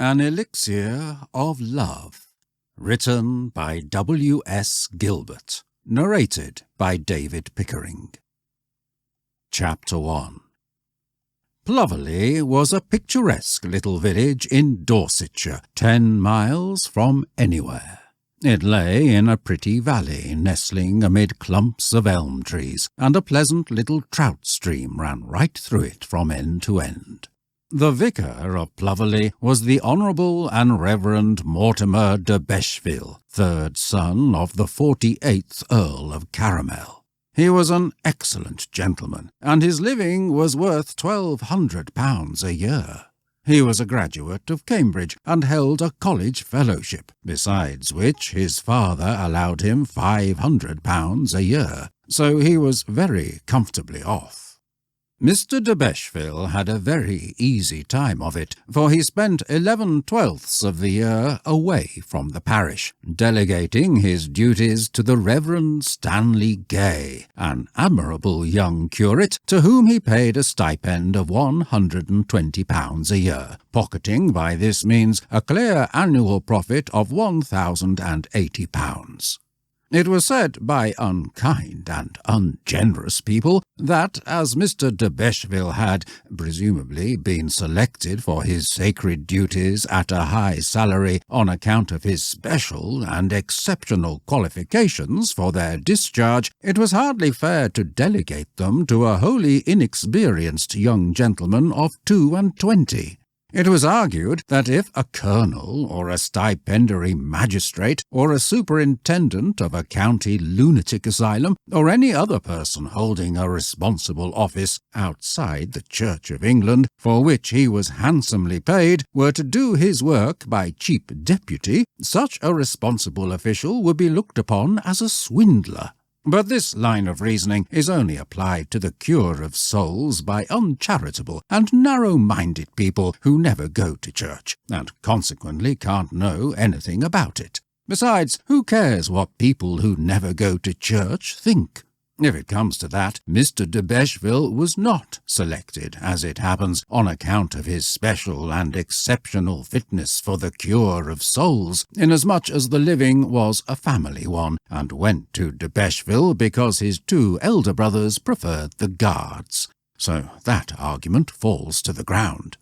An Elixir of Love, written by W.S. Gilbert, narrated by David Pickering. Chapter 1. Ploverley was a picturesque little village in Dorsetshire, 10 miles from anywhere. It lay in a pretty valley, nestling amid clumps of elm trees, and a pleasant little trout stream ran right through it from end to end. The vicar of Ploverley was the Honourable and Reverend Mortimer de Besheville, third son of the 48th Earl of Caramel. He was an excellent gentleman, and his living was worth £1,200 a year. He was a graduate of Cambridge and held a college fellowship, besides which his father allowed him £500 a year, so he was very comfortably off. Mr. de Besheville had a very easy time of it, for he spent 11/12 of the year away from the parish, delegating his duties to the Reverend Stanley Gay, an admirable young curate to whom he paid a stipend of £120 a year, pocketing by this means a clear annual profit of £1,080. It was said by unkind and ungenerous people that, as Mr. de Besheville had, presumably, been selected for his sacred duties at a high salary on account of his special and exceptional qualifications for their discharge, it was hardly fair to delegate them to a wholly inexperienced young gentleman of 22. It was argued that if a colonel or a stipendiary magistrate or a superintendent of a county lunatic asylum or any other person holding a responsible office outside the Church of England for which he was handsomely paid were to do his work by cheap deputy, such a responsible official would be looked upon as a swindler. But this line of reasoning is only applied to the cure of souls by uncharitable and narrow-minded people who never go to church, and consequently can't know anything about it. Besides, who cares what people who never go to church think? If it comes to that, Mr. de Besheville was not selected, as it happens, on account of his special and exceptional fitness for the cure of souls, inasmuch as the living was a family one, and went to de Besheville because his 2 elder brothers preferred the Guards. So that argument falls to the ground.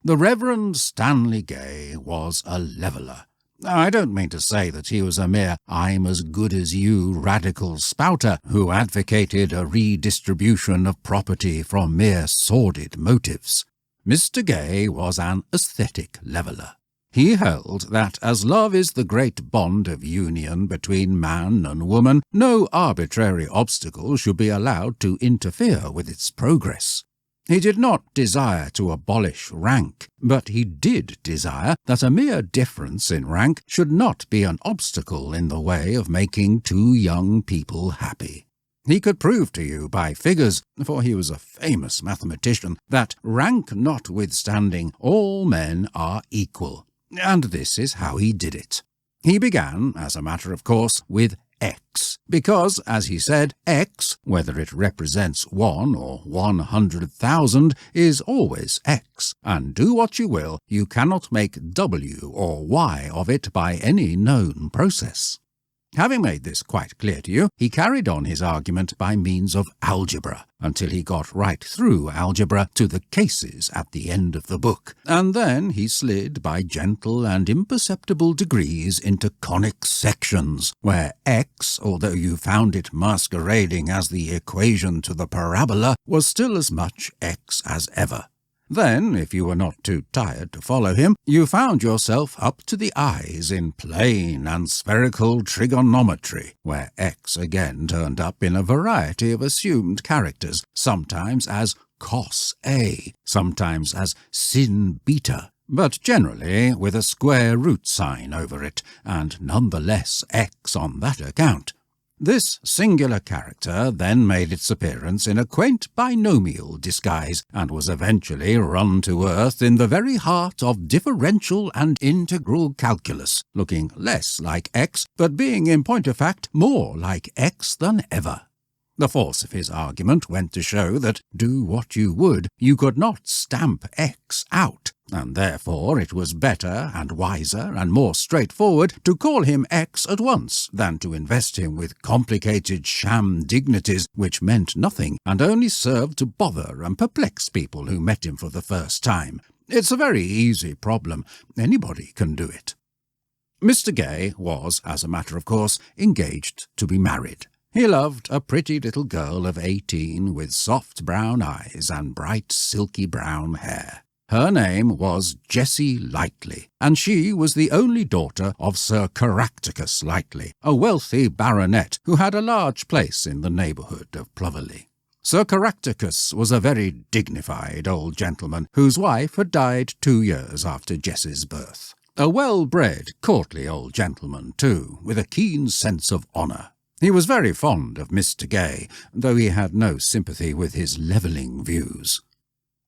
The Reverend Stanley Gay was a leveller. I don't mean to say that he was a mere I'm-as-good-as-you radical spouter who advocated a redistribution of property from mere sordid motives. Mr. Gay was an aesthetic leveller. He held that as love is the great bond of union between man and woman, no arbitrary obstacle should be allowed to interfere with its progress. He did not desire to abolish rank, but he did desire that a mere difference in rank should not be an obstacle in the way of making 2 young people happy. He could prove to you by figures, for he was a famous mathematician, that rank notwithstanding, all men are equal. And this is how he did it. He began, as a matter of course, with X, because, as he said, X, whether it represents 1 or 100,000, is always X, and do what you will, you cannot make W or Y of it by any known process. Having made this quite clear to you, he carried on his argument by means of algebra, until he got right through algebra to the cases at the end of the book, and then he slid by gentle and imperceptible degrees into conic sections, where X, although you found it masquerading as the equation to the parabola, was still as much X as ever. Then, if you were not too tired to follow him, you found yourself up to the eyes in plane and spherical trigonometry, where X again turned up in a variety of assumed characters, sometimes as cos A, sometimes as sin beta, but generally with a square root sign over it, and none the less X on that account. This singular character then made its appearance in a quaint binomial disguise, and was eventually run to earth in the very heart of differential and integral calculus, looking less like X, but being in point of fact more like X than ever. The force of his argument went to show that, do what you would, you could not stamp X out, and therefore it was better and wiser and more straightforward to call him X at once than to invest him with complicated sham dignities which meant nothing and only served to bother and perplex people who met him for the first time. It's a very easy problem. Anybody can do it. Mr. Gay was, as a matter of course, engaged to be married. He loved a pretty little girl of 18 with soft brown eyes and bright silky brown hair. Her name was Jessie Lightly, and she was the only daughter of Sir Caractacus Lightly, a wealthy baronet who had a large place in the neighbourhood of Ploverley. Sir Caractacus was a very dignified old gentleman whose wife had died 2 years after Jessie's birth. A well-bred, courtly old gentleman, too, with a keen sense of honour. He was very fond of Mr. Gay, though he had no sympathy with his levelling views.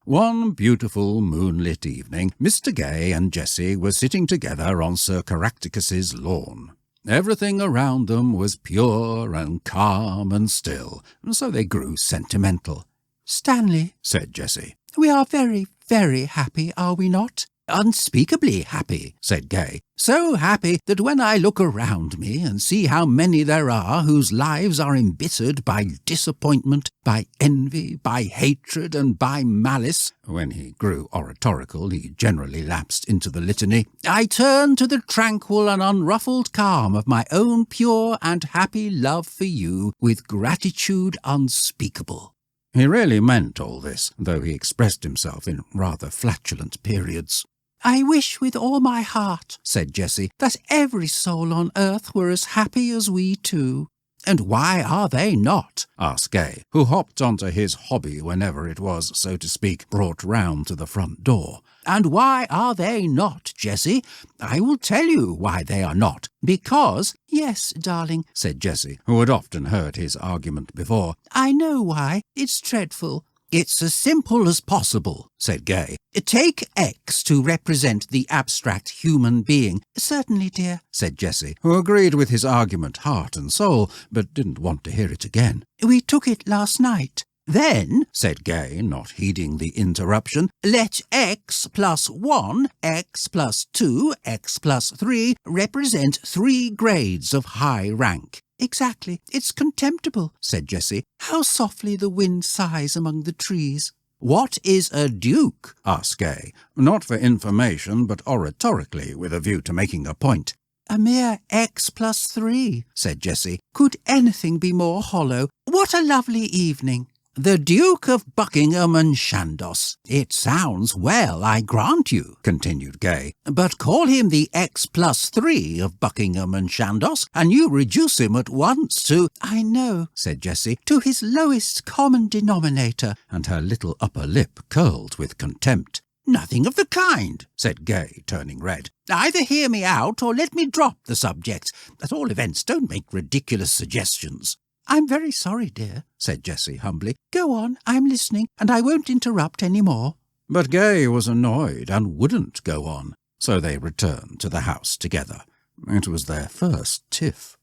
One beautiful moonlit evening, Mr. Gay and Jessie were sitting together on Sir Caractacus's lawn. Everything around them was pure and calm and still, and so they grew sentimental. "Stanley," said Jessie, "we are very, very happy, are we not?" "Unspeakably happy," said Gay. "So happy that when I look around me and see how many there are whose lives are embittered by disappointment, by envy, by hatred, and by malice," when he grew oratorical he generally lapsed into the litany, "I turn to the tranquil and unruffled calm of my own pure and happy love for you with gratitude unspeakable." He really meant all this, though he expressed himself in rather flatulent periods. "I wish with all my heart," said Jessie, "that every soul on earth were as happy as we two." "And why are they not?" asked Gay, who hopped onto his hobby whenever it was, so to speak, brought round to the front door. "And why are they not, Jessie? I will tell you why they are not. Because—" "Yes, darling," said Jessie, who had often heard his argument before. "I know why. It's dreadful." "It's as simple as possible," said Gay. "Take X to represent the abstract human being." "Certainly, dear," said Jessie, who agreed with his argument heart and soul, but didn't want to hear it again. "We took it last night." "Then," said Gay, not heeding the interruption, "let X plus 1, X plus 2, X plus 3 represent 3 grades of high rank." "Exactly. It's contemptible," said Jessie. "How softly the wind sighs among the trees." "What is a duke?" asked Gay, not for information but oratorically with a view to making a point. "A mere X plus 3, said Jessie. "Could anything be more hollow? What a lovely evening!" "The Duke of Buckingham and Chandos. It sounds well, I grant you," continued Gay, "but call him the X plus 3 of Buckingham and Chandos, and you reduce him at once to—" "I know," said Jessie, "to his lowest common denominator," and her little upper lip curled with contempt. "Nothing of the kind," said Gay, turning red. "Either hear me out or let me drop the subject. At all events, don't make ridiculous suggestions." "I'm very sorry, dear," said Jessie humbly. "Go on, I'm listening, and I won't interrupt any more." But Gay was annoyed and wouldn't go on, so they returned to the house together. It was their first tiff.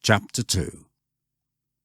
Chapter 2.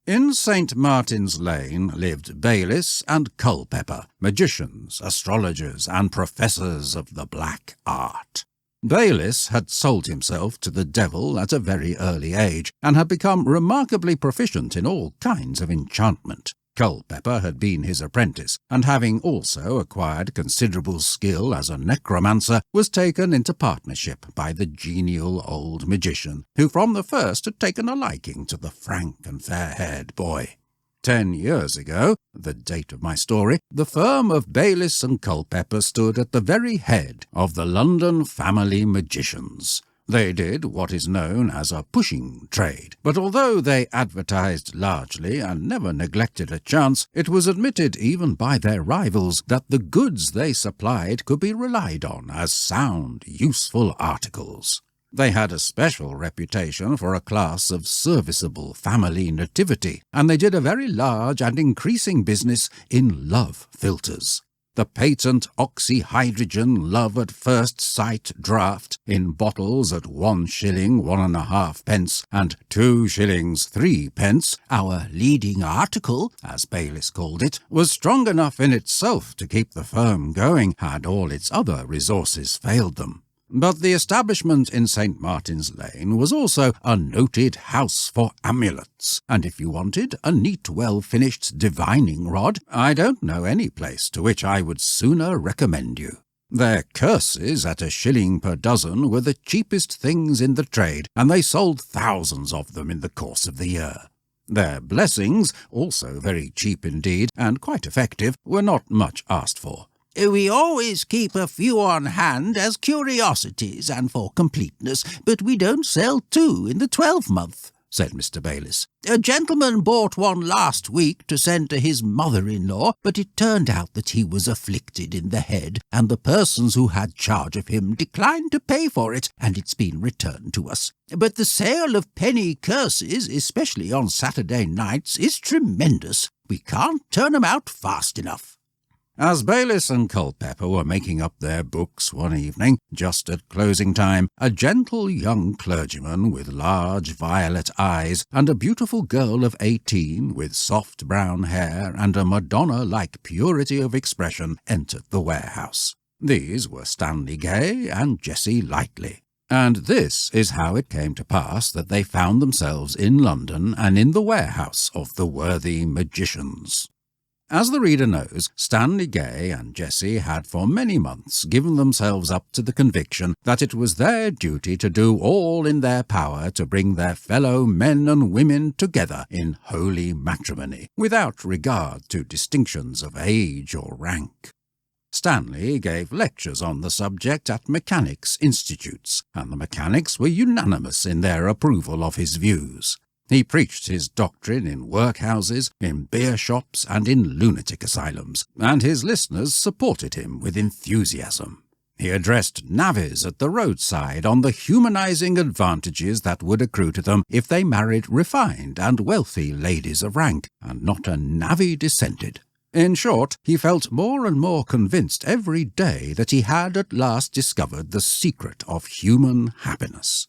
In St. Martin's Lane lived Bayliss and Culpepper, magicians, astrologers, and professors of the black art. Bayliss had sold himself to the devil at a very early age, and had become remarkably proficient in all kinds of enchantment. Culpepper had been his apprentice, and having also acquired considerable skill as a necromancer, was taken into partnership by the genial old magician, who from the first had taken a liking to the frank and fair-haired boy. 10 years ago, the date of my story, the firm of Bayliss and Culpepper stood at the very head of the London family magicians. They did what is known as a pushing trade, but although they advertised largely and never neglected a chance, it was admitted even by their rivals that the goods they supplied could be relied on as sound, useful articles. They had a special reputation for a class of serviceable family nativity, and they did a very large and increasing business in love philters. the patent oxyhydrogen love at first sight draught in bottles at 1 shilling 1.5 pence and 2 shillings 3 pence, our leading article, as Bayliss called it, was strong enough in itself to keep the firm going had all its other resources failed them. But the establishment in St. Martin's Lane was also a noted house for amulets, and if you wanted a neat, well-finished divining rod, I don't know any place to which I would sooner recommend you. Their curses at 1 shilling per dozen were the cheapest things in the trade, and they sold thousands of them in the course of the year. Their blessings, also very cheap indeed, and quite effective, were not much asked for. We always keep a few on hand as curiosities and for completeness, but we don't sell 2 in the 12-month, said Mr. Bayliss. A gentleman bought one last week to send to his mother-in-law, but it turned out that he was afflicted in the head, and the persons who had charge of him declined to pay for it, and it's been returned to us. But the sale of penny curses, especially on Saturday nights, is tremendous. We can't turn 'em out fast enough. As Bayliss and Culpepper were making up their books one evening, just at closing time, a gentle young clergyman with large violet eyes and a beautiful girl of 18 with soft brown hair and a Madonna-like purity of expression entered the warehouse. These were Stanley Gay and Jessie Lightly. And this is how it came to pass that they found themselves in London and in the warehouse of the worthy magicians. As the reader knows, Stanley Gay and Jessie had for many months given themselves up to the conviction that it was their duty to do all in their power to bring their fellow men and women together in holy matrimony, without regard to distinctions of age or rank. Stanley gave lectures on the subject at mechanics institutes, and the mechanics were unanimous in their approval of his views. He preached his doctrine in workhouses, in beer shops, and in lunatic asylums, and his listeners supported him with enthusiasm. He addressed navvies at the roadside on the humanizing advantages that would accrue to them if they married refined and wealthy ladies of rank, and not a navvy dissented. In short, he felt more and more convinced every day that he had at last discovered the secret of human happiness.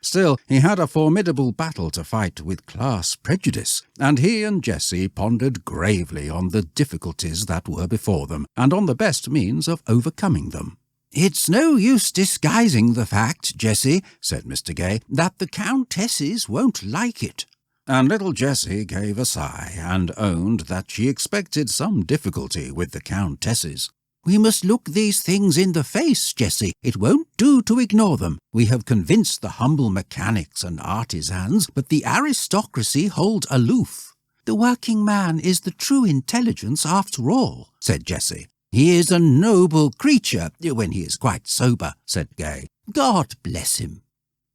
Still, he had a formidable battle to fight with class prejudice, and he and Jessie pondered gravely on the difficulties that were before them, and on the best means of overcoming them. "It's no use disguising the fact, Jessie," said Mr. Gay, "that the countesses won't like it." And little Jessie gave a sigh, and owned that she expected some difficulty with the countesses. "We must look these things in the face, Jessie. It won't do to ignore them. We have convinced the humble mechanics and artisans, but the aristocracy hold aloof." "The working man is the true intelligence after all," said Jessie. "He is a noble creature, when he is quite sober," said Gay. "God bless him."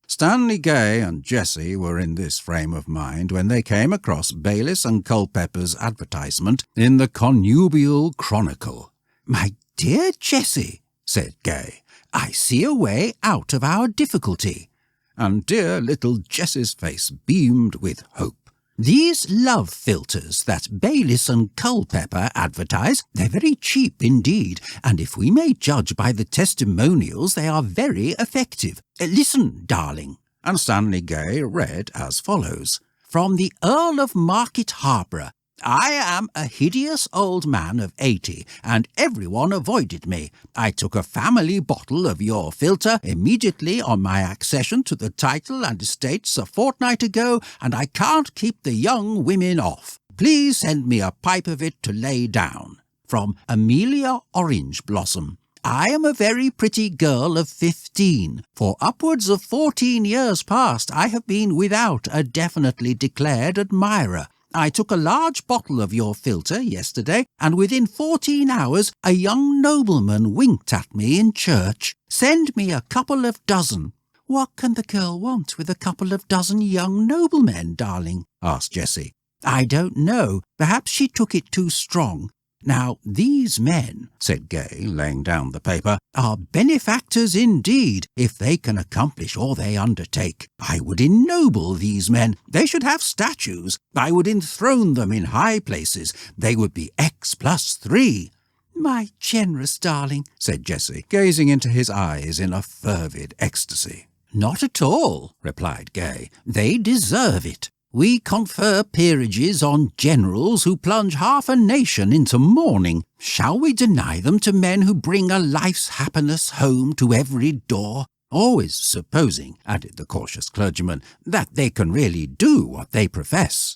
Stanley Gay and Jessie were in this frame of mind when they came across Bayliss and Culpepper's advertisement in the Connubial Chronicle. "My dear Jessie," said Gay, "I see a way out of our difficulty." And dear little Jessie's face beamed with hope. "These love filters that Bayliss and Culpepper advertise, they're very cheap indeed, and if we may judge by the testimonials, they are very effective. Listen, darling." And Stanley Gay read as follows. "From the Earl of Market Harborough. I am a hideous old man of 80, and everyone avoided me. I took a family bottle of your filter immediately on my accession to the title and estates a fortnight ago, and I can't keep the young women off. Please send me a pipe of it to lay down. From Amelia Orange Blossom. I am a very pretty girl of 15. For upwards of 14 years past I have been without a definitely declared admirer. I took a large bottle of your filter yesterday, and within 14 hours a young nobleman winked at me in church. Send me a couple of dozen." "What can the girl want with a couple of dozen young noblemen, darling?" asked Jessie. "I don't know. Perhaps she took it too strong. Now, these men," said Gay, laying down the paper, "are benefactors indeed, if they can accomplish all they undertake. I would ennoble these men. They should have statues. I would enthrone them in high places. They would be X+3. "My generous darling," said Jessie, gazing into his eyes in a fervid ecstasy. "Not at all," replied Gay. "They deserve it. We confer peerages on generals who plunge half a nation into mourning. Shall we deny them to men who bring a life's happiness home to every door? Always supposing," added the cautious clergyman, "that they can really do what they profess."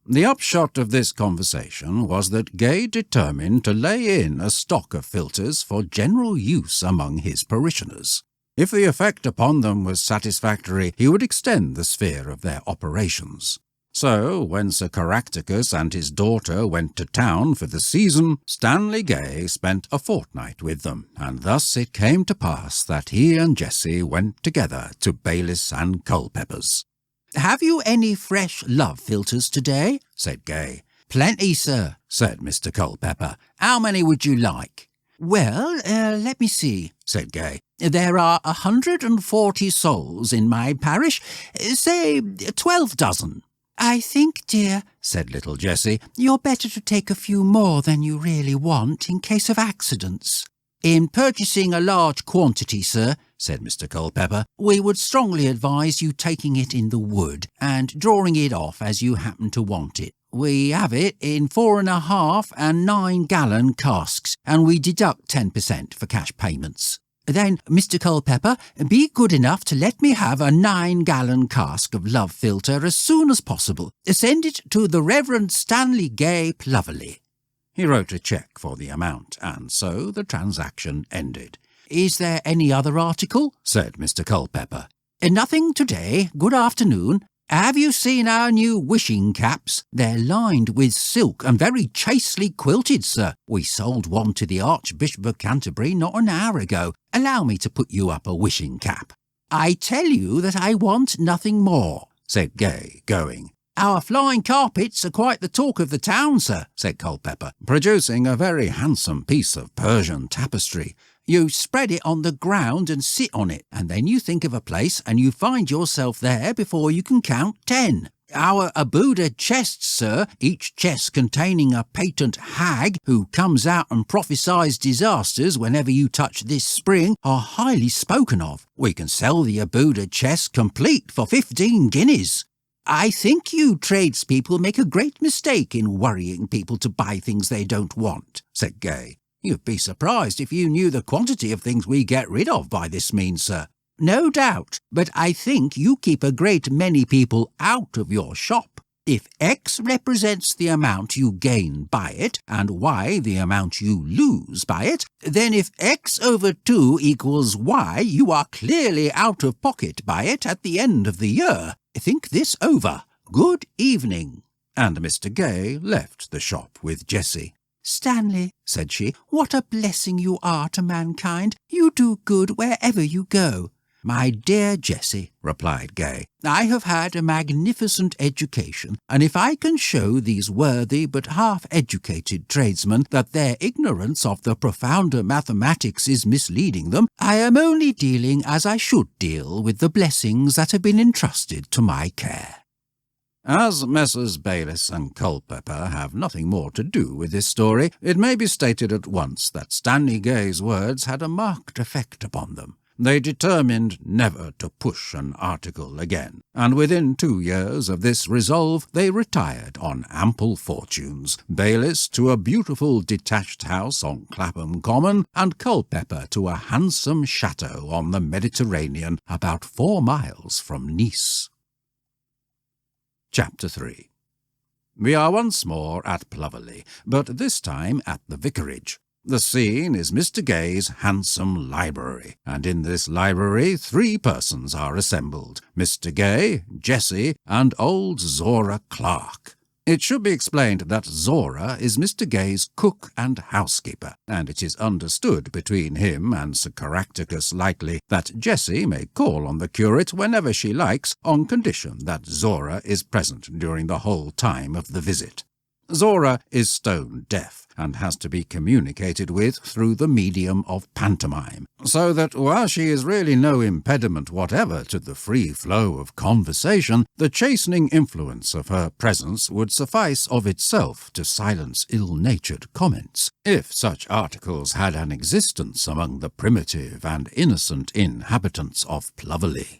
The upshot of this conversation was that Gay determined to lay in a stock of philters for general use among his parishioners. If the effect upon them was satisfactory, he would extend the sphere of their operations. So, when Sir Caractacus and his daughter went to town for the season, Stanley Gay spent a fortnight with them, and thus it came to pass that he and Jessie went together to Baylis and Culpepper's. "Have you any fresh love philters today?" said Gay. "Plenty, sir," said Mr. Culpepper. "How many would you like?" "Well, let me see," said Gay. "There are 140 souls in my parish. Say 12 dozen. "I think, dear," said little Jessie, "you're better to take a few more than you really want in case of accidents." "In purchasing a large quantity, sir," said Mr. Culpepper, "we would strongly advise you taking it in the wood and drawing it off as you happen to want it. We have it in 4.5 and 9-gallon casks, and we deduct 10% for cash payments." "Then, Mr. Culpepper, be good enough to let me have a 9-gallon cask of love philter as soon as possible. Send it to the Reverend Stanley Gay Ploverley." He wrote a cheque for the amount, and so the transaction ended. "Is there any other article?" said Mr. Culpepper. "Nothing today. Good afternoon. Have you seen our new wishing caps? They're lined with silk and very chastely quilted, sir. We sold one to the Archbishop of Canterbury not an hour ago. Allow me to put you up a wishing cap." "I tell you that I want nothing more," said Gay, going. "Our flying carpets are quite the talk of the town, sir," said Culpepper, producing a very handsome piece of Persian tapestry. "You spread it on the ground and sit on it, and then you think of a place and you find yourself there before you can count 10. Our Abuda chests, sir, each chest containing a patent hag who comes out and prophesies disasters whenever you touch this spring, are highly spoken of. We can sell the Abuda chest complete for 15 guineas. I think you tradespeople make a great mistake in worrying people to buy things they don't want," said Gay. "You'd be surprised if you knew the quantity of things we get rid of by this means, sir." "No doubt, but I think you keep a great many people out of your shop. If X represents the amount you gain by it, and Y the amount you lose by it, then if X over 2 equals Y, you are clearly out of pocket by it at the end of the year. Think this over. Good evening." And Mr. Gay left the shop with Jessie. "Stanley," said she, "what a blessing you are to mankind. You do good wherever you go." "My dear Jessie," replied Gay, "I have had a magnificent education, and if I can show these worthy but half-educated tradesmen that their ignorance of the profounder mathematics is misleading them, I am only dealing as I should deal with the blessings that have been entrusted to my care." As Messrs. Baylis and Culpepper have nothing more to do with this story, it may be stated at once that Stanley Gay's words had a marked effect upon them. They determined never to push an article again, and within 2 years of this resolve they retired on ample fortunes, Baylis to a beautiful detached house on Clapham Common, and Culpepper to a handsome chateau on the Mediterranean about 4 miles from Nice. Chapter 3. We are once more at Ploverley, but this time at the vicarage. The scene is Mr. Gay's handsome library, and in this library 3 persons are assembled, Mr. Gay, Jessie, and old Zora Clark. It should be explained that Zora is Mr. Gay's cook and housekeeper, and it is understood between him and Sir Caractacus lightly that Jessie may call on the curate whenever she likes, on condition that Zora is present during the whole time of the visit. Zora is stone deaf and has to be communicated with through the medium of pantomime, so that while she is really no impediment whatever to the free flow of conversation, the chastening influence of her presence would suffice of itself to silence ill-natured comments, if such articles had an existence among the primitive and innocent inhabitants of Ploverley.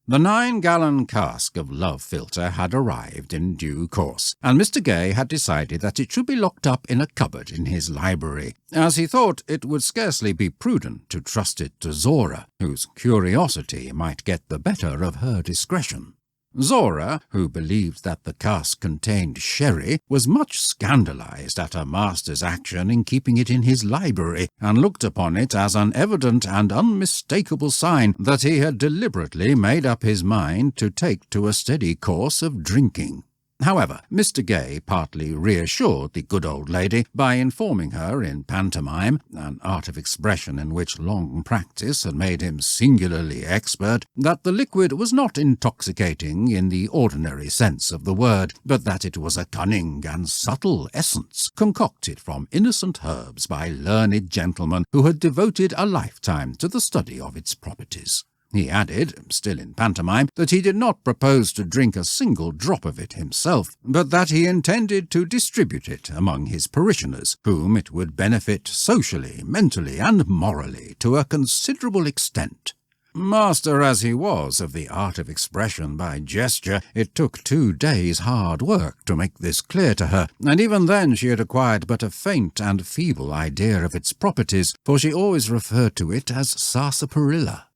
The 9-gallon cask of love philtre had arrived in due course, and Mr. Gay had decided that it should be locked up in a cupboard in his library, as he thought it would scarcely be prudent to trust it to Zora, whose curiosity might get the better of her discretion. Zora, who believed that the cask contained sherry, was much scandalized at her master's action in keeping it in his library, and looked upon it as an evident and unmistakable sign that he had deliberately made up his mind to take to a steady course of drinking. However, Mr. Gay partly reassured the good old lady by informing her in pantomime, an art of expression in which long practice had made him singularly expert, that the liquid was not intoxicating in the ordinary sense of the word, but that it was a cunning and subtle essence, concocted from innocent herbs by learned gentlemen who had devoted a lifetime to the study of its properties. He added, still in pantomime, that he did not propose to drink a single drop of it himself, but that he intended to distribute it among his parishioners, whom it would benefit socially, mentally, and morally to a considerable extent. Master as he was of the art of expression by gesture, it took 2 days' hard work to make this clear to her, and even then she had acquired but a faint and feeble idea of its properties, for she always referred to it as sarsaparilla.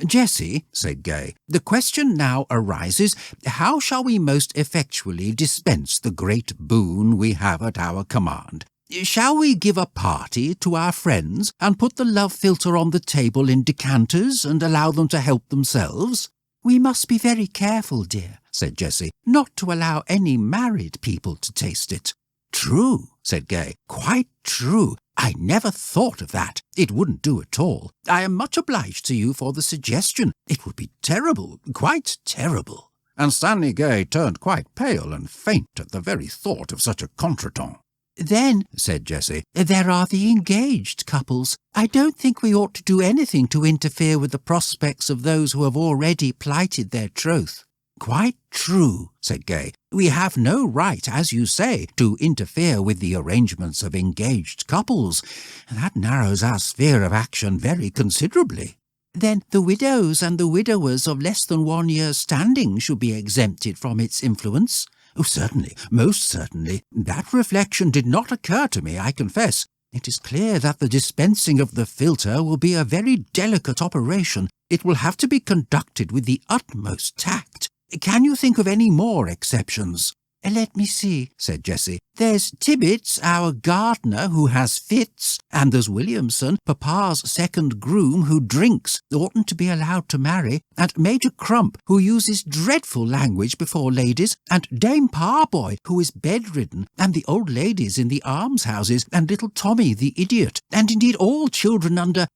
"Jessie," said Gay, "the question now arises, how shall we most effectually dispense the great boon we have at our command? Shall we give a party to our friends and put the love philtre on the table in decanters and allow them to help themselves?" "We must be very careful, dear," said Jessie, "not to allow any married people to taste it." "True," said Gay, "quite true. I never thought of that. It wouldn't do at all. I am much obliged to you for the suggestion. It would be terrible, quite terrible." And Stanley Gay turned quite pale and faint at the very thought of such a contretemps. "Then," said Jessie, "there are the engaged couples. I don't think we ought to do anything to interfere with the prospects of those who have already plighted their troth." "Quite true," said Gay. "We have no right, as you say, to interfere with the arrangements of engaged couples. That narrows our sphere of action very considerably." "Then the widows and the widowers of less than 1 year's standing should be exempted from its influence." "Oh, certainly, most certainly. That reflection did not occur to me, I confess. It is clear that the dispensing of the philtre will be a very delicate operation. It will have to be conducted with the utmost tact. Can you think of any more exceptions?" "Let me see," said Jessie. "There's Tibbets, our gardener, who has fits, and there's Williamson, Papa's second groom, who drinks, oughtn't to be allowed to marry, and Major Crump, who uses dreadful language before ladies, and Dame Parboy, who is bedridden, and the old ladies in the almshouses, and little Tommy the idiot, and indeed all children under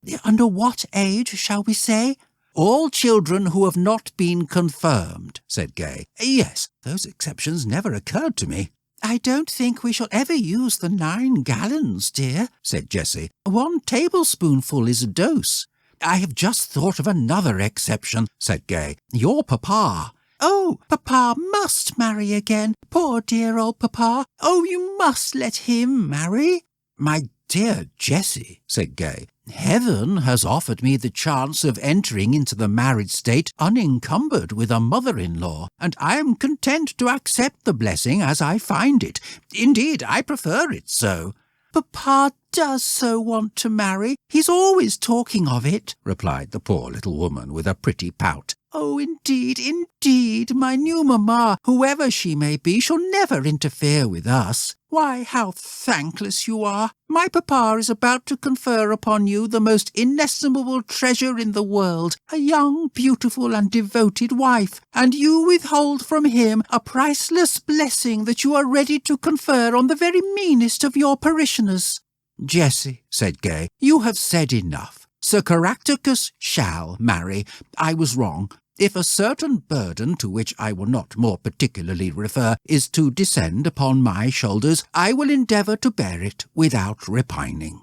what age, shall we say?" "All children who have not been confirmed," said Gay. "Yes, those exceptions never occurred to me." "I don't think we shall ever use the 9 gallons, dear," said Jessie. "1 tablespoonful is a dose." "I have just thought of another exception," said Gay. "Your papa." "Oh, Papa must marry again. Poor dear old Papa. Oh, you must let him marry." "My dear Jessie," said Gay, "Heaven has offered me the chance of entering into the married state unencumbered with a mother-in-law, and I am content to accept the blessing as I find it. Indeed, I prefer it so." "Papa does so want to marry. He's always talking of it," replied the poor little woman with a pretty pout. "Oh, indeed, indeed, my new mamma, whoever she may be, shall never interfere with us. Why, how thankless you are! My papa is about to confer upon you the most inestimable treasure in the world, a young, beautiful, and devoted wife, and you withhold from him a priceless blessing that you are ready to confer on the very meanest of your parishioners." "Jessie," said Gay, "you have said enough. Sir Caractacus shall marry. I was wrong. If a certain burden to which I will not more particularly refer is to descend upon my shoulders, I will endeavour to bear it without repining."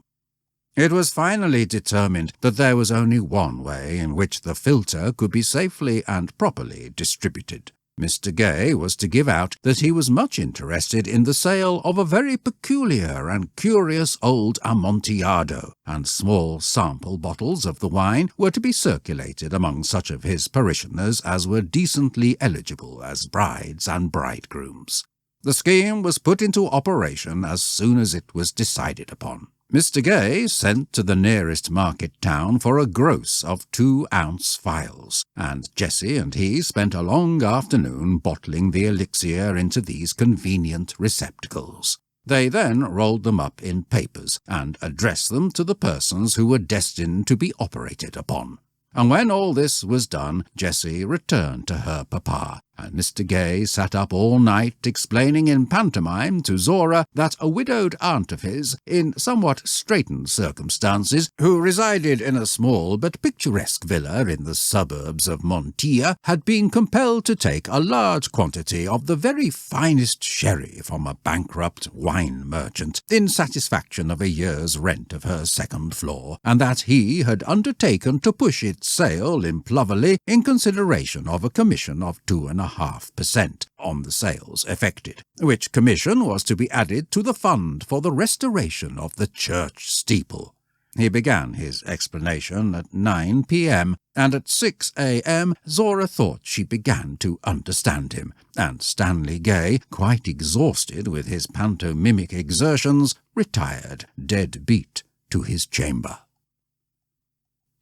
It was finally determined that there was only one way in which the filter could be safely and properly distributed. Mr. Gay was to give out that he was much interested in the sale of a very peculiar and curious old Amontillado, and small sample bottles of the wine were to be circulated among such of his parishioners as were decently eligible as brides and bridegrooms. The scheme was put into operation as soon as it was decided upon. Mr. Gay sent to the nearest market town for a gross of 2-ounce phials, and Jessie and he spent a long afternoon bottling the elixir into these convenient receptacles. They then rolled them up in papers and addressed them to the persons who were destined to be operated upon. And when all this was done, Jessie returned to her papa, and Mr. Gay sat up all night explaining in pantomime to Zora that a widowed aunt of his, in somewhat straitened circumstances, who resided in a small but picturesque villa in the suburbs of Montilla, had been compelled to take a large quantity of the very finest sherry from a bankrupt wine merchant in satisfaction of a year's rent of her second floor, and that he had undertaken to push its sale in Ploverley in consideration of a commission of 2.5% on the sales effected, which commission was to be added to the fund for the restoration of the church steeple. He began his explanation at 9 p.m., and at 6 a.m. Zora thought she began to understand him, and Stanley Gay, quite exhausted with his pantomimic exertions, retired dead beat to his chamber.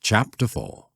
Chapter 4.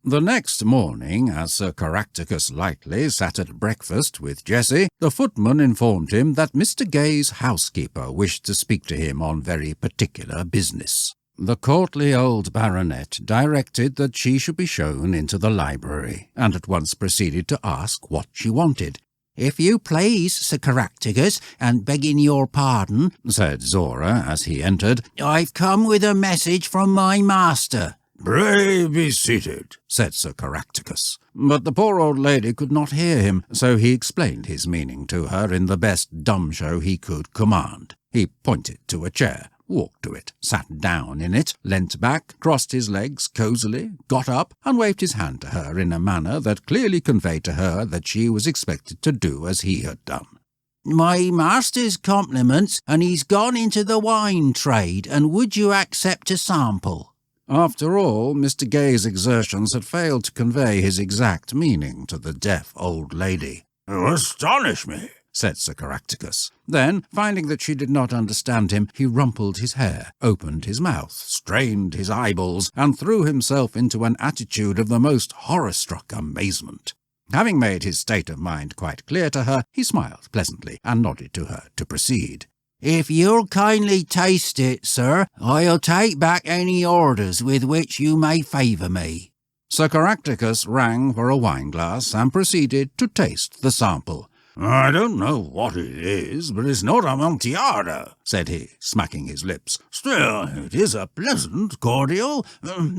The next morning, as Sir Caractacus lightly sat at breakfast with Jessie, the footman informed him that Mr. Gay's housekeeper wished to speak to him on very particular business. The courtly old baronet directed that she should be shown into the library, and at once proceeded to ask what she wanted. "If you please, Sir Caractacus, and begging your pardon," said Zora as he entered, "I've come with a message from my master." "Pray be seated," said Sir Caractacus. But the poor old lady could not hear him, so he explained his meaning to her in the best dumb show he could command. He pointed to a chair, walked to it, sat down in it, leant back, crossed his legs cosily, got up, and waved his hand to her in a manner that clearly conveyed to her that she was expected to do as he had done. "My master's compliments, and he's gone into the wine trade, and would you accept a sample?" After all, Mr. Gay's exertions had failed to convey his exact meaning to the deaf old lady. "You astonish me," said Sir Caractacus. Then, finding that she did not understand him, he rumpled his hair, opened his mouth, strained his eyeballs, and threw himself into an attitude of the most horror-struck amazement. Having made his state of mind quite clear to her, he smiled pleasantly and nodded to her to proceed. "If you'll kindly taste it, sir, I'll take back any orders with which you may favour me." Sir Caractacus rang for a wine-glass and proceeded to taste the sample. "I don't know what it is, but it's not Amontillado," said he, smacking his lips. "Still, it is a pleasant cordial.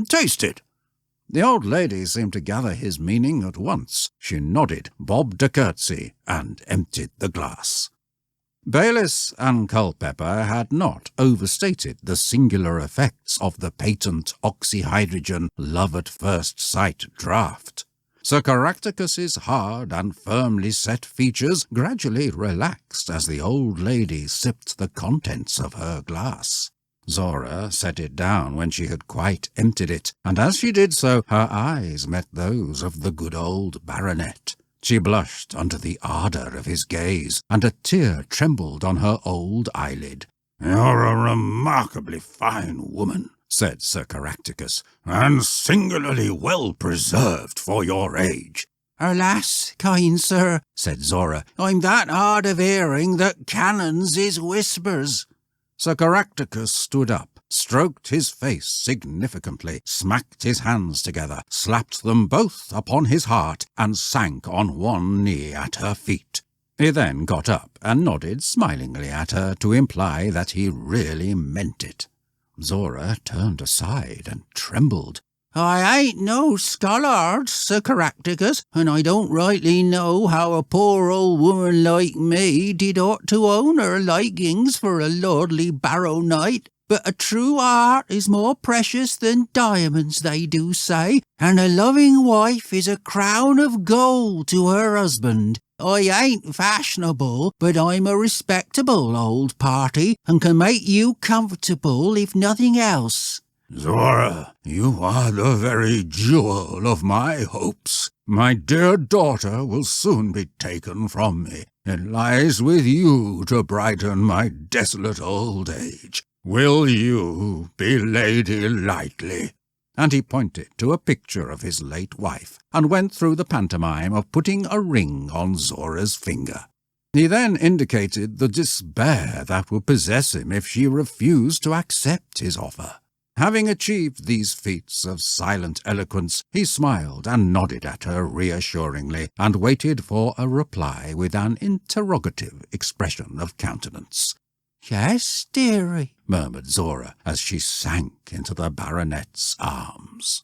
Taste it." The old lady seemed to gather his meaning at once. She nodded, bobbed a curtsy, and emptied the glass. Bayliss and Culpepper had not overstated the singular effects of the patent oxyhydrogen love-at-first-sight draught. Sir Caractacus's hard and firmly set features gradually relaxed as the old lady sipped the contents of her glass. Zora set it down when she had quite emptied it, and as she did so, her eyes met those of the good old baronet. She blushed under the ardour of his gaze, and a tear trembled on her old eyelid. "You're a remarkably fine woman," said Sir Caractacus, "and singularly well preserved for your age." "Alas, kind sir," said Zora, "I'm that hard of hearing that cannons is whispers." Sir Caractacus stood up, stroked his face significantly, smacked his hands together, slapped them both upon his heart, and sank on one knee at her feet. He then got up and nodded smilingly at her to imply that he really meant it. Zora turned aside and trembled. I ain't no scholar, Sir Caractacus, and I don't rightly know how a poor old woman like me did ought to own her likings for a lordly barrow knight. But a true heart is more precious than diamonds, they do say, and a loving wife is a crown of gold to her husband. I ain't fashionable, but I'm a respectable old party, and can make you comfortable if nothing else. Zora, you are the very jewel of my hopes. My dear daughter will soon be taken from me. It lies with you to brighten my desolate old age. Will you be Lady Lightly? And he pointed to a picture of his late wife, and went through the pantomime of putting a ring on Zora's finger. He then indicated the despair that would possess him if she refused to accept his offer. Having achieved these feats of silent eloquence, he smiled and nodded at her reassuringly, and waited for a reply with an interrogative expression of countenance. "Yes, dearie," murmured Zora, as she sank into the baronet's arms.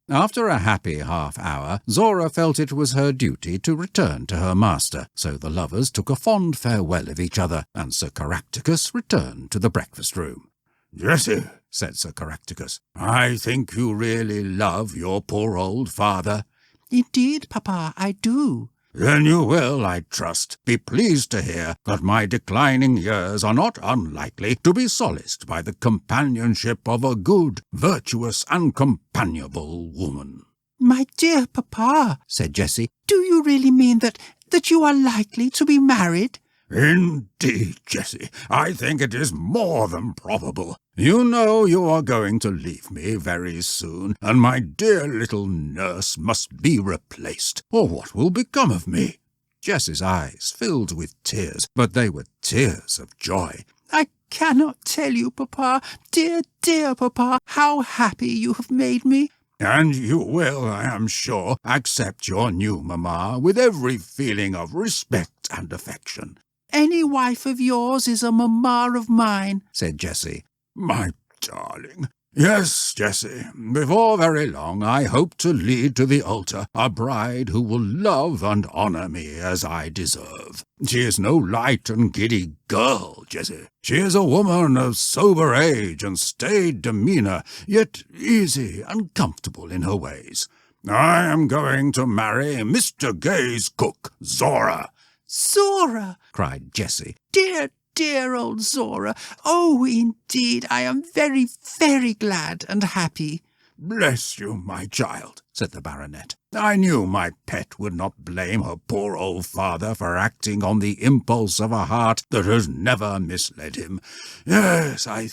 After a happy half-hour, Zora felt it was her duty to return to her master, so the lovers took a fond farewell of each other, and Sir Caractacus returned to the breakfast-room. "Jessie," said Sir Caractacus, "I think you really love your poor old father." "Indeed, Papa, I do." "Then you will, I trust, be pleased to hear that my declining years are not unlikely to be solaced by the companionship of a good, virtuous, and companionable woman." "My dear Papa," said Jessie, "do you really mean that you are likely to be married?" "Indeed, Jessie, I think it is more than probable. You know you are going to leave me very soon, and my dear little nurse must be replaced, or what will become of me?" Jessie's eyes filled with tears, but they were tears of joy. "I cannot tell you, Papa, dear, dear Papa, how happy you have made me." "And you will, I am sure, accept your new mamma with every feeling of respect and affection." "Any wife of yours is a mamma of mine," said Jessie. "My darling. Yes, Jessie, before very long I hope to lead to the altar a bride who will love and honour me as I deserve. She is no light and giddy girl, Jessie. She is a woman of sober age and staid demeanour, yet easy and comfortable in her ways. I am going to marry Mr. Gay's cook, Zora." "Zora!" cried Jessie. "Dear, dear old Zora! Oh, indeed, I am very, very glad and happy." "Bless you, my child," said the baronet. "I knew my pet would not blame her poor old father for acting on the impulse of a heart that has never misled him. Yes, I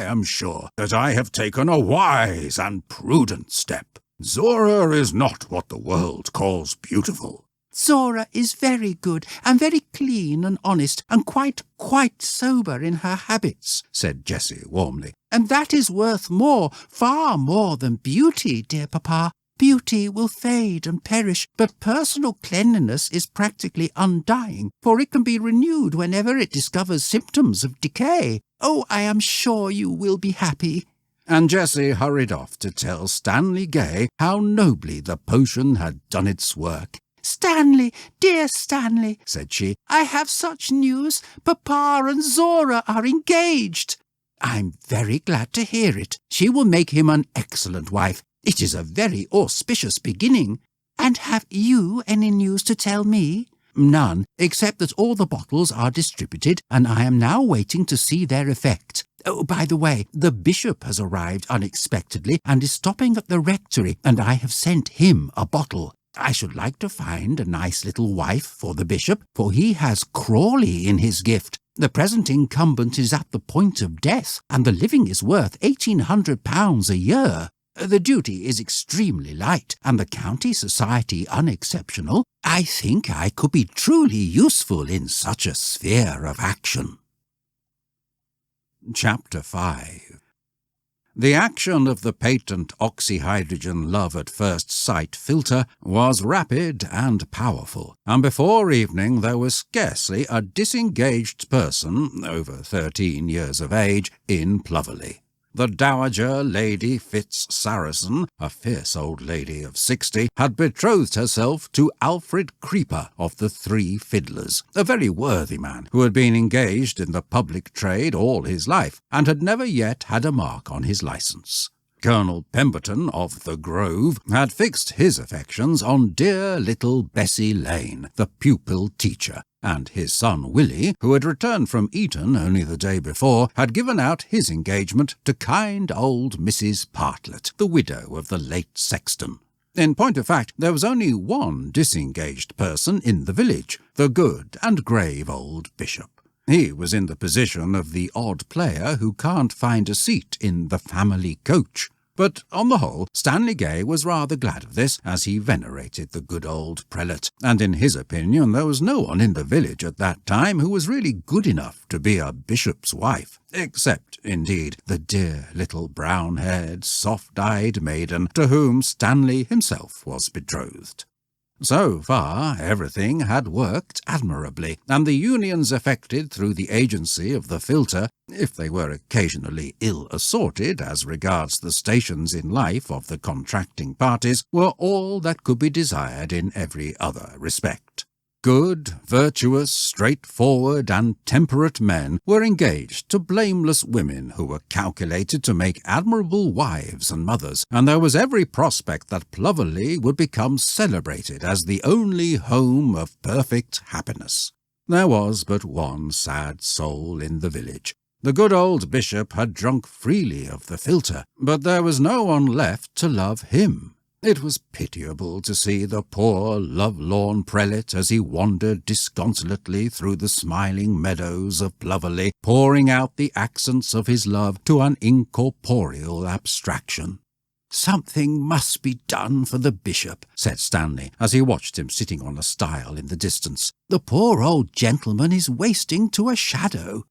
am sure that I have taken a wise and prudent step. Zora is not what the world calls beautiful." "Zora is very good and very clean and honest and quite sober in her habits," said Jessie warmly. "And that is worth more, far more than beauty, dear Papa. Beauty will fade and perish, but personal cleanliness is practically undying, for it can be renewed whenever it discovers symptoms of decay. Oh, I am sure you will be happy." And Jessie hurried off to tell Stanley Gay how nobly the potion had done its work. "Stanley, dear Stanley," said she, "I have such news. Papa and Zora are engaged." "I'm very glad to hear it. She will make him an excellent wife. It is a very auspicious beginning." "And have you any news to tell me?" "None, except that all the bottles are distributed, and I am now waiting to see their effect. Oh, by the way, the bishop has arrived unexpectedly and is stopping at the rectory, and I have sent him a bottle. I should like to find a nice little wife for the bishop, for he has Crawley in his gift. The present incumbent is at the point of death, and the living is worth £1,800 a year. The duty is extremely light, and the county society unexceptional. I think I could be truly useful in such a sphere of action." Chapter 5. The action of the patent oxyhydrogen love at first sight filter was rapid and powerful, and before evening there was scarcely a disengaged person, over 13 years of age, in Ploverley. The Dowager Lady Fitz-Saracen, a fierce old lady of 60, had betrothed herself to Alfred Creeper of the Three Fiddlers, a very worthy man who had been engaged in the public trade all his life, and had never yet had a mark on his licence. Colonel Pemberton of the Grove had fixed his affections on dear little Bessie Lane, the pupil teacher, and his son Willie, who had returned from Eton only the day before, had given out his engagement to kind old Mrs. Partlet, the widow of the late sexton. In point of fact, there was only one disengaged person in the village, the good and grave old bishop. He was in the position of the odd player who can't find a seat in the family coach. But on the whole, Stanley Gay was rather glad of this, as he venerated the good old prelate, and in his opinion there was no one in the village at that time who was really good enough to be a bishop's wife, except, indeed, the dear little brown-haired, soft-eyed maiden to whom Stanley himself was betrothed. So far, everything had worked admirably, and the unions effected through the agency of the philtre, if they were occasionally ill-assorted as regards the stations in life of the contracting parties, were all that could be desired in every other respect. Good, virtuous, straightforward, and temperate men were engaged to blameless women who were calculated to make admirable wives and mothers, and there was every prospect that Ploverley would become celebrated as the only home of perfect happiness. There was but one sad soul in the village. The good old bishop had drunk freely of the philtre, but there was no one left to love him. It was pitiable to see the poor, love-lorn prelate as he wandered disconsolately through the smiling meadows of Ploverley, pouring out the accents of his love to an incorporeal abstraction. "Something must be done for the bishop," said Stanley, as he watched him sitting on a stile in the distance. "The poor old gentleman is wasting to a shadow."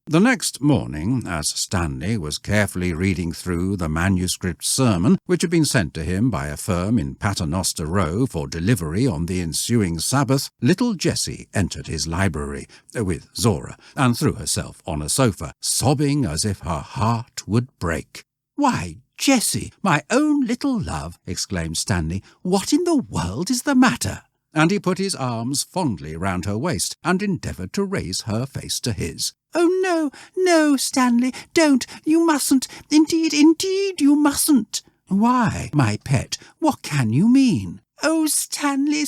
The next morning, as Stanley was carefully reading through the manuscript sermon which had been sent to him by a firm in Paternoster Row for delivery on the ensuing Sabbath, little Jessie entered his library, with Zora, and threw herself on a sofa, sobbing as if her heart would break. "Why, Jessie, my own little love," exclaimed Stanley, "what in the world is the matter?" And he put his arms fondly round her waist and endeavoured to raise her face to his. "Oh, no, no, Stanley, don't, you mustn't, indeed, you mustn't." "Why, my pet, what can you mean?" "Oh, Stanley,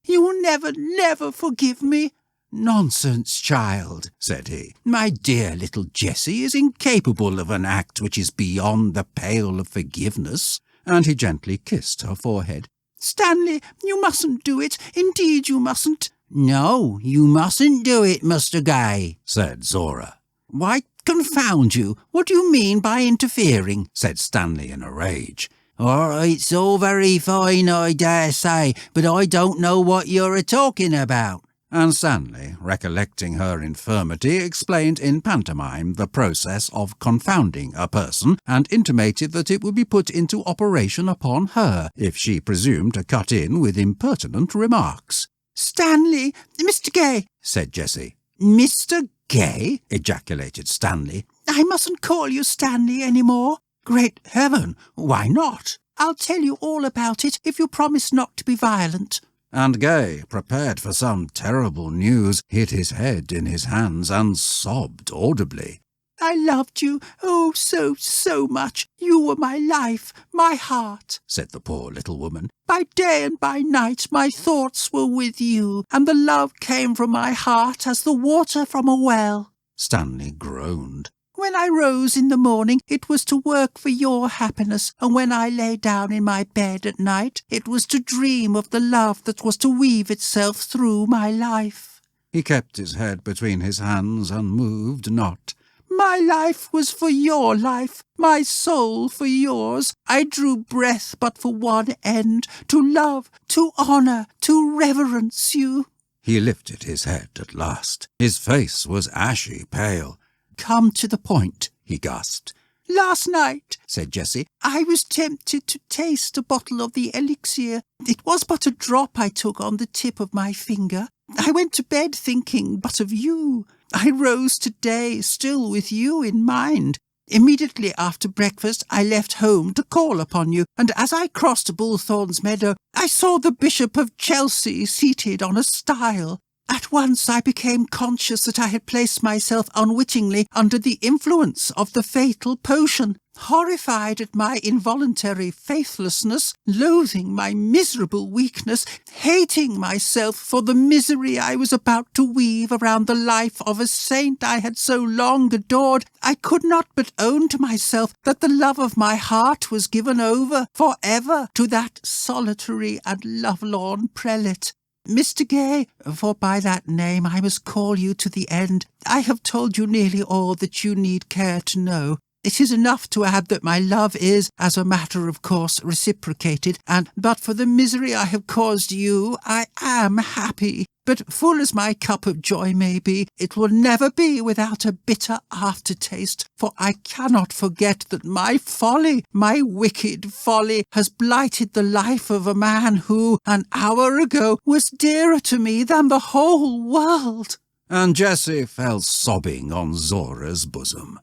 you will never forgive me." "Nonsense, child," said he. "My dear little Jessie is incapable of an act which is beyond the pale of forgiveness." And he gently kissed her forehead. "Stanley, you mustn't do it, indeed you mustn't." "No, you mustn't do it, Mr. Gay," said Zora. "Why, confound you, what do you mean by interfering?" said Stanley in a rage. "It's all very fine, I dare say, but I don't know what you're a-talking about." And Stanley, recollecting her infirmity, explained in pantomime the process of confounding a person, and intimated that it would be put into operation upon her if she presumed to cut in with impertinent remarks. "Stanley, Mr. Gay," said Jessie. "Mr. Gay?" ejaculated Stanley. "I mustn't call you Stanley any more." "Great heaven, why not?" "I'll tell you all about it if you promise not to be violent." And Gay, prepared for some terrible news, hid his head in his hands and sobbed audibly. "I loved you, oh, so much. You were my life, my heart," said the poor little woman. "By day and by night my thoughts were with you, and the love came from my heart as the water from a well." Stanley groaned. "When I rose in the morning, it was to work for your happiness, and when I lay down in my bed at night, it was to dream of the love that was to weave itself through my life." He kept his head between his hands and moved not. "My life was for your life, my soul for yours. I drew breath but for one end, to love, to honour, to reverence you." He lifted his head at last. His face was ashy pale. "Come to the point," he gasped. "Last night," said Jessie, "I was tempted to taste a bottle of the elixir. It was but a drop I took on the tip of my finger. I went to bed thinking but of you. I rose today still with you in mind. Immediately after breakfast I left home to call upon you, and as I crossed Bullthorn's meadow I saw the Bishop of Chelsea seated on a stile. At once I became conscious that I had placed myself unwittingly under the influence of the fatal potion. Horrified at my involuntary faithlessness, loathing my miserable weakness, hating myself for the misery I was about to weave around the life of a saint I had so long adored, I could not but own to myself that the love of my heart was given over for ever to that solitary and lovelorn prelate. Mr. Gay, for by that name I must call you to the end, I have told you nearly all that you need care to know. It is enough to add that my love is, as a matter of course, reciprocated, and but for the misery I have caused you, I am happy. But full as my cup of joy may be, it will never be without a bitter aftertaste, for I cannot forget that my folly, my wicked folly, has blighted the life of a man who, an hour ago, was dearer to me than the whole world. And Jessie fell sobbing on Zora's bosom.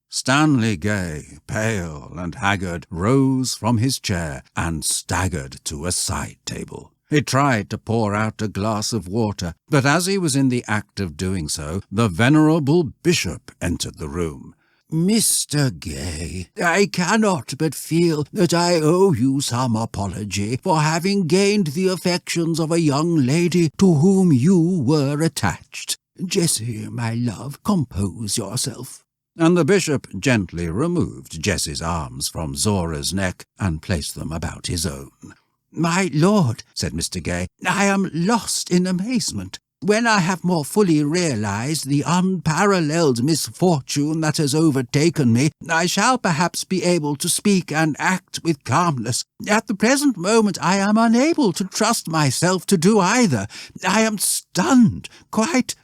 Stanley Gay, pale and haggard, rose from his chair and staggered to a side table. He tried to pour out a glass of water, but as he was in the act of doing so, the venerable bishop entered the room. Mr. Gay, I cannot but feel that I owe you some apology for having gained the affections of a young lady to whom you were attached. Jessie, my love, compose yourself. And the bishop gently removed Jessie's arms from Zora's neck and placed them about his own. My lord, said Mr. Gay, I am lost in amazement. When I have more fully realized the unparalleled misfortune that has overtaken me, I shall perhaps be able to speak and act with calmness. At the present moment I am unable to trust myself to do either. I am stunned, quite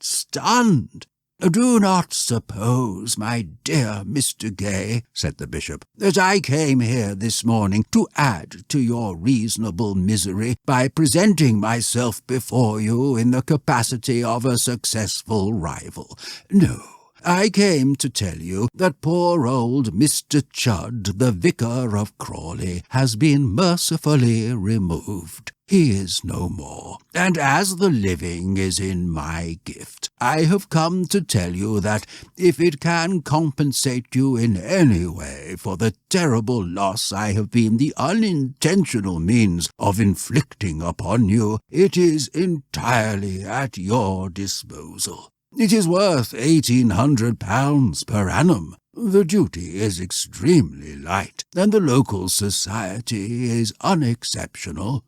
stunned. Do not suppose, my dear Mr. Gay, said the bishop, that I came here this morning to add to your reasonable misery by presenting myself before you in the capacity of a successful rival. No, I came to tell you that poor old Mr. Chudd, the vicar of Crawley, has been mercifully removed. He is no more, and as the living is in my gift, I have come to tell you that if it can compensate you in any way for the terrible loss I have been the unintentional means of inflicting upon you, it is entirely at your disposal. It is worth £1,800 per annum. The duty is extremely light, and the local society is unexceptional.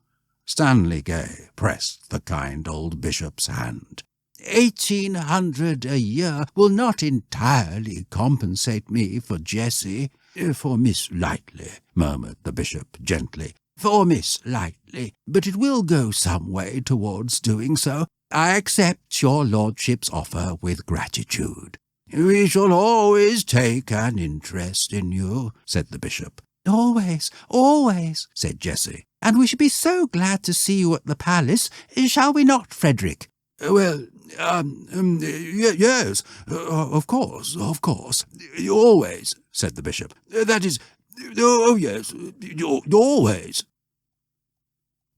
Stanley Gay pressed the kind old bishop's hand. 1,800 a year will not entirely compensate me for Jessie. For Miss Lightly, murmured the bishop gently. For Miss Lightly, but it will go some way towards doing so. I accept your lordship's offer with gratitude. We shall always take an interest in you, said the bishop. Always, always, said Jessie. And we should be so glad to see you at the palace, shall we not, Frederick? Well, yes, of course, always, said the bishop. That is, oh yes, always.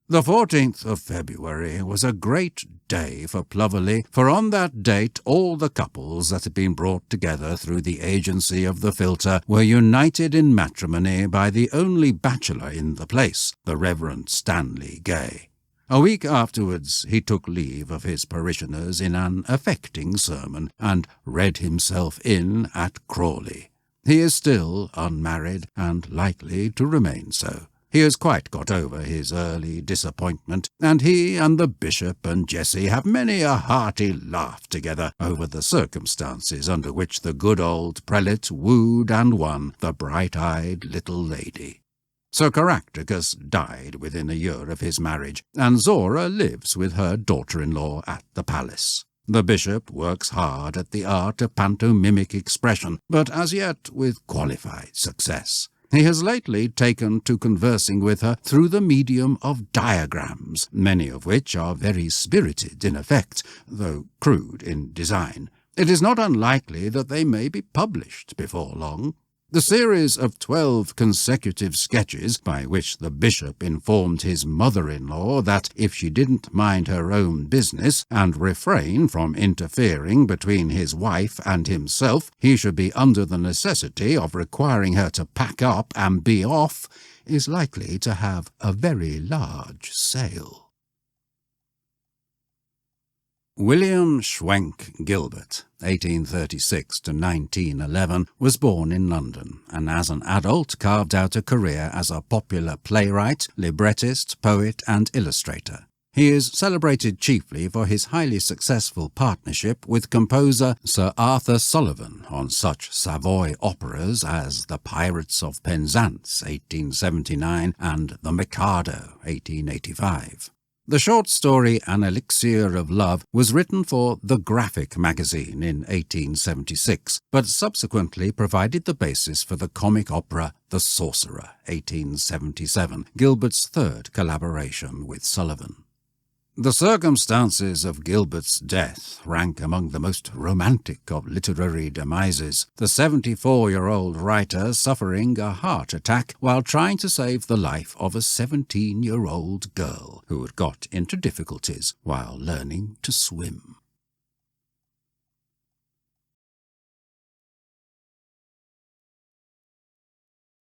The 14th of February was a great day for Ploverley, for on that date all the couples that had been brought together through the agency of the philtre were united in matrimony by the only bachelor in the place, the Reverend Stanley Gay. A week afterwards he took leave of his parishioners in an affecting sermon, and read himself in at Crawley. He is still unmarried, and likely to remain so. He has quite got over his early disappointment, and he and the bishop and Jessie have many a hearty laugh together over the circumstances under which the good old prelate wooed and won the bright-eyed little lady. Sir Caractacus died within a year of his marriage, and Zora lives with her daughter-in-law at the palace. The bishop works hard at the art of pantomimic expression, but as yet with qualified success. He has lately taken to conversing with her through the medium of diagrams, many of which are very spirited in effect, though crude in design. It is not unlikely that they may be published before long. The series of 12 consecutive sketches by which the bishop informed his mother-in-law that if she didn't mind her own business and refrain from interfering between his wife and himself, he should be under the necessity of requiring her to pack up and be off, is likely to have a very large sale. William Schwenk Gilbert, 1836 to 1911, was born in London, and as an adult carved out a career as a popular playwright, librettist, poet, and illustrator. He is celebrated chiefly for his highly successful partnership with composer Sir Arthur Sullivan on such Savoy operas as The Pirates of Penzance, 1879, and The Mikado, 1885. The short story An Elixir of Love was written for The Graphic magazine in 1876, but subsequently provided the basis for the comic opera The Sorcerer, 1877, Gilbert's third collaboration with Sullivan. The circumstances of Gilbert's death rank among the most romantic of literary demises, the 74-year-old writer suffering a heart attack while trying to save the life of a 17-year-old girl who had got into difficulties while learning to swim.